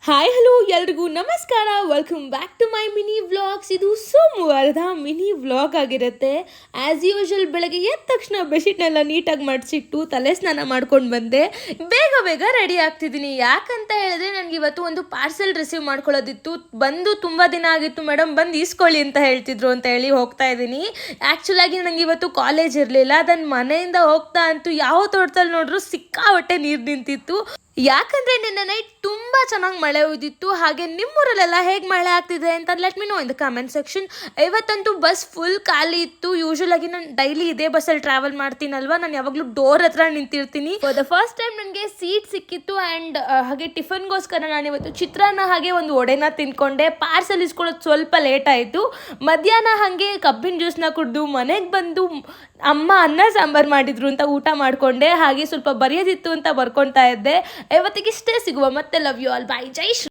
Hi hello ಎಲ್ರಿಗೂ ನಮಸ್ಕಾರ. Welcome back to my mini vlogs. ಇದು ಸೋಮವಾರದ ಮಿನಿ ವ್ಲಾಗ್ ಆಗಿರುತ್ತೆ. ಆ್ಯಸ್ ಯೂಶುವಲ್ ಬೆಳಗ್ಗೆ ಎದ್ದ ತಕ್ಷಣ ಬೆಡ್ಶೀಟ್ನೆಲ್ಲ ನೀಟಾಗಿ ಮಡಿಸಿಟ್ಟು ತಲೆ ಸ್ನಾನ ಮಾಡ್ಕೊಂಡು ಬಂದೆ. ಬೇಗ ರೆಡಿ ಆಗ್ತಿದ್ದೀನಿ. ಯಾಕಂತ ಹೇಳಿದ್ರೆ ನನಗೆ ಇವತ್ತು ಒಂದು ಪಾರ್ಸೆಲ್ ರಿಸೀವ್ ಮಾಡ್ಕೊಳ್ಳೋದಿತ್ತು. ಬಂದು ತುಂಬ ದಿನ ಆಗಿತ್ತು ಮೇಡಮ್, ಬಂದು ಈಸ್ಕೊಳ್ಳಿ ಅಂತ ಹೇಳ್ತಿದ್ರು ಅಂತ ಹೇಳಿ ಹೋಗ್ತಾ ಇದ್ದೀನಿ. ಆ್ಯಕ್ಚುಲಾಗಿ ನನಗೆ ಇವತ್ತು ಕಾಲೇಜ್ ಇರಲಿಲ್ಲ. ಅದನ್ನು ಮನೆಯಿಂದ ಹೋಗ್ತಾ ಅಂತೂ ಯಾವ ತೋಟದಲ್ಲಿ ನೋಡ್ರು ಸಿಕ್ಕಾಪಟ್ಟೆ ನೀರು ನಿಂತಿತ್ತು. ಯಾಕಂದರೆ ನಿನ್ನೆ ನೈಟ್ ತುಂಬ ಚೆನ್ನಾಗಿ ಮಳೆ ಉಯ್ದಿತ್ತು. ಹಾಗೆ ನಿಮ್ಮೂರಲ್ಲೆಲ್ಲ ಹೇಗೆ ಮಳೆ ಆಗ್ತಿದೆ ಅಂತ let me know in the comment section. ಇವತ್ತಂತೂ ಬಸ್ ಫುಲ್ ಖಾಲಿ ಇತ್ತು. ಯೂಶುವಲಾಗಿ ನಾನು ಡೈಲಿ ಇದೇ ಬಸ್ಸಲ್ಲಿ ಟ್ರಾವೆಲ್ ಮಾಡ್ತೀನಲ್ವ, ನಾನು ಯಾವಾಗಲೂ ಡೋರ್ ಹತ್ರ ನಿಂತಿರ್ತೀನಿ. ಫಾರ್ ದ ಫಸ್ಟ್ ಟೈಮ್ ನನಗೆ ಸೀಟ್ ಸಿಕ್ಕಿತ್ತು. ಆ್ಯಂಡ್ ಹಾಗೆ ಟಿಫನ್ಗೋಸ್ಕರ ನಾನು ಇವತ್ತು ಚಿತ್ರಾನ್ನ ಹಾಗೆ ಒಂದು ವಡೆನ ತಿನ್ಕೊಂಡೆ. ಪಾರ್ಸಲ್ ಇಸ್ಕೊಳ್ಳೋದು ಸ್ವಲ್ಪ ಲೇಟ್ ಆಯಿತು. ಮಧ್ಯಾಹ್ನ ಹಾಗೆ ಕಬ್ಬಿನ ಜ್ಯೂಸ್ನ ಕುಡಿದು ಮನೆಗೆ ಬಂದು ಅಮ್ಮ ಅನ್ನ ಸಾಂಬಾರು ಮಾಡಿದ್ರು ಅಂತ ಊಟ ಮಾಡಿಕೊಂಡೆ. ಹಾಗೆ ಸ್ವಲ್ಪ ಬರೆಯೋದಿತ್ತು ಅಂತ ಬರ್ಕೊತಾ ಇದ್ದೆ. ಇವತ್ತಿಗಿಷ್ಟೇ, ಸಿಗುವ ಮತ್ತೆ. ಲವ್ ಯು ಆಲ್, ಬಾಯ್, ಜೈ ಶ್ರೀ.